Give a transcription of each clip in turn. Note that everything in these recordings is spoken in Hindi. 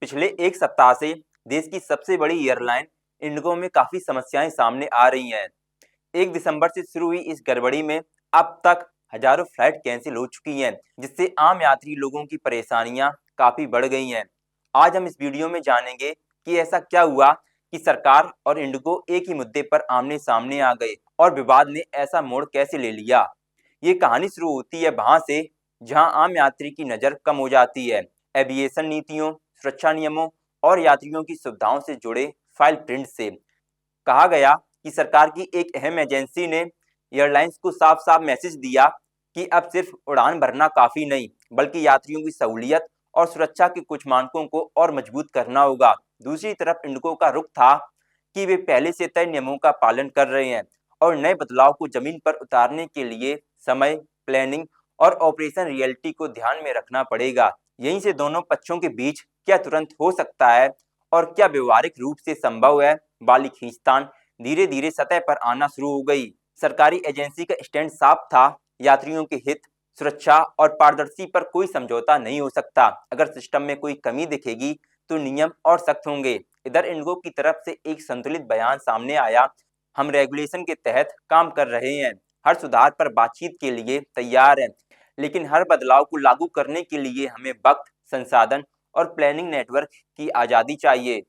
पिछले एक सप्ताह से देश की सबसे बड़ी एयरलाइन इंडिगो में काफी समस्याएं सामने आ रही हैं। 1 दिसंबर से शुरू हुई इस गड़बड़ी में अब तक हजारों फ्लाइट कैंसिल हो चुकी हैं, जिससे आम यात्री लोगों की परेशानियां काफी बढ़ गई हैं। आज हम इस वीडियो में जानेंगे कि ऐसा क्या हुआ कि सरकार और इंडिगो एक ही मुद्दे पर आमने सामने आ गए और विवाद ने ऐसा मोड़ कैसे ले लिया। ये कहानी शुरू होती है वहां से जहां आम यात्री की नजर कम हो जाती है। एविएशन नीतियों, सुरक्षा नियमों और यात्रियों की सुविधाओं से जुड़े फाइल प्रिंट से। कहा गया कि सरकार की एक अहम एजेंसी ने एयरलाइंस को साफ साफ मैसेज दिया कि अब सिर्फ उड़ान भरना काफी नहीं, बल्कि यात्रियों की सहूलियत और सुरक्षा के कुछ मानकों को और मजबूत करना होगा। दूसरी तरफ इंडिगो का रुख था कि वे पहले से तय नियमों का पालन कर रहे हैं और नए बदलाव को जमीन पर उतारने के लिए समय, प्लानिंग और ऑपरेशन रियलिटी को ध्यान में रखना पड़ेगा। यहीं से दोनों पक्षों के बीच क्या तुरंत हो सकता है और क्या व्यवहारिक रूप से संभव है वाली खींचतान धीरे धीरे सतह पर आना शुरू हो गई। सरकारी एजेंसी का स्टैंड साफ था, यात्रियों के हित, सुरक्षा और पारदर्शी पर कोई समझौता नहीं हो सकता। अगर सिस्टम में कोई कमी दिखेगी तो नियम और सख्त होंगे। इधर इंडिगो की तरफ से एक संतुलित बयान सामने आया, हम रेगुलेशन के तहत काम कर रहे हैं, हर सुधार पर बातचीत के लिए तैयार हैं, लेकिन हर बदलाव को लागू करने के लिए हमें वक्त, संसाधन और प्लानिंग नेटवर्क की आज़ादी चाहिए।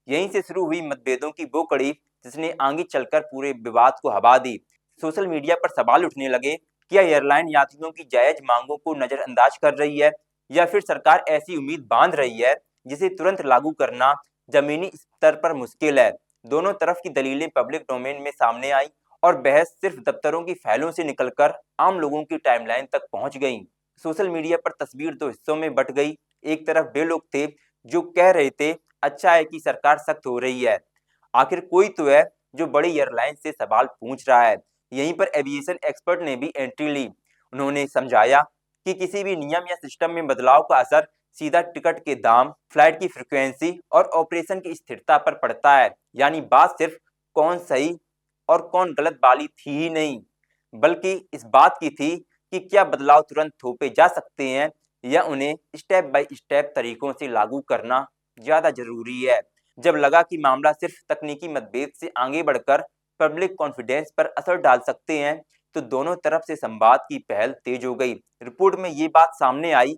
यहीं से शुरू हुई मतभेदों की वो कड़ी जिसने आगे चलकर पूरे विवाद को हवा दी। सोशल मीडिया पर सवाल उठने लगे, क्या एयरलाइन यात्रियों की जायज मांगों को नजरअंदाज कर रही है या फिर सरकार ऐसी उम्मीद बांध रही है जिसे तुरंत लागू करना जमीनी स्तर पर मुश्किल है। दोनों तरफ की दलीलें पब्लिक डोमेन में सामने आई और बहस सिर्फ दफ्तरों की फाइलों से निकलकर आम लोगों की टाइमलाइन तक पहुंच गई। सोशल मीडिया पर तस्वीर दो हिस्सों में बट गई। एक तरफ वे लोग थे जो कह रहे थे अच्छा है कि सरकार सख्त हो रही है, आखिर कोई तो है जो बड़ी एयरलाइन से सवाल पूछ रहा है। यहीं पर एविएशन एक्सपर्ट ने भी एंट्री ली। उन्होंने समझाया कि किसी भी नियम या सिस्टम में बदलाव का असर सीधा टिकट के दाम, फ्लाइट की फ्रिक्वेंसी और ऑपरेशन की स्थिरता पर पड़ता है। यानी बात सिर्फ कौन सही और कौन गलत वाली थी ही नहीं, बल्कि इस बात की थी कि क्या बदलाव तुरंत थोपे जा सकते हैं या उन्हें स्टेप बाय स्टेप तरीकों से लागू करना ज्यादा जरूरी है। जब लगा कि मामला सिर्फ तकनीकी मतभेद से आगे बढ़कर पब्लिक कॉन्फिडेंस पर असर डाल सकते हैं, तो दोनों तरफ से संवाद की पहल तेज हो गई। रिपोर्ट में ये बात सामने आई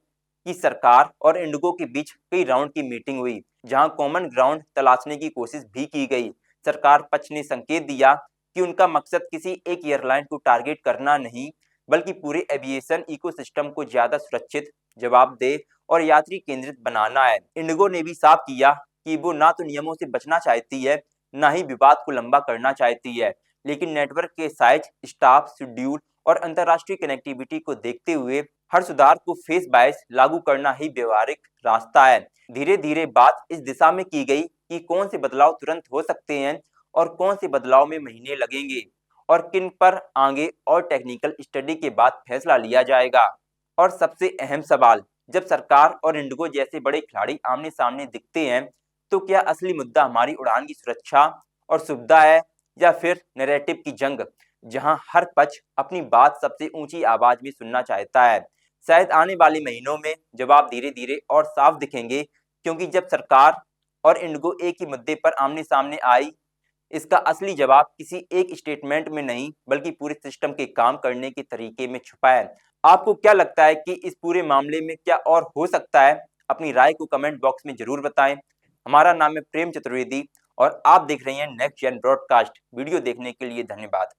कि सरकार और इंडिगो के बीच कई राउंड की मीटिंग हुई, जहां कॉमन ग्राउंड तलाशने की कोशिश भी की गई। सरकार पक्ष ने संकेत दिया कि उनका मकसद किसी एक एयरलाइन को टारगेट करना नहीं, बल्कि पूरे एविएशन इकोसिस्टम को ज्यादा सुरक्षित, जवाबदेह और यात्री केंद्रित बनाना है। इंडिगो ने भी साफ किया कि वो ना तो नियमों से बचना चाहती है, ना ही विवाद को लंबा करना चाहती है, लेकिन नेटवर्क के साइज, स्टाफ, शेड्यूल और अंतर्राष्ट्रीय कनेक्टिविटी को देखते हुए हर सुधार को फेस बायस लागू करना ही व्यवहारिक रास्ता है। धीरे धीरे बात इस दिशा में की गई कि कौन से बदलाव तुरंत हो सकते हैं और कौन से बदलाव में महीने लगेंगे और किन पर आगे और टेक्निकल स्टडी के बाद फैसला लिया जाएगा। और सबसे अहम सवाल, जब सरकार और इंडिगो जैसे बड़े खिलाड़ी आमने सामने दिखते हैं, तो क्या असली मुद्दा हमारी उड़ान की सुरक्षा और सुविधा है या फिर नैरेटिव की जंग, जहां हर पक्ष अपनी बात सबसे ऊंची आवाज में सुनना चाहता है। शायद आने वाले महीनों में जवाब धीरे धीरे और साफ दिखेंगे, क्योंकि जब सरकार और इंडिगो एक ही मुद्दे पर आमने सामने आई, इसका असली जवाब किसी एक स्टेटमेंट में नहीं, बल्कि पूरे सिस्टम के काम करने के तरीके में छुपा है। आपको क्या लगता है कि इस पूरे मामले में क्या और हो सकता है? अपनी राय को कमेंट बॉक्स में जरूर बताएं। हमारा नाम है प्रेम चतुर्वेदी और आप देख रहे हैं नेक्स्ट जेन ब्रॉडकास्ट। वीडियो देखने के लिए धन्यवाद।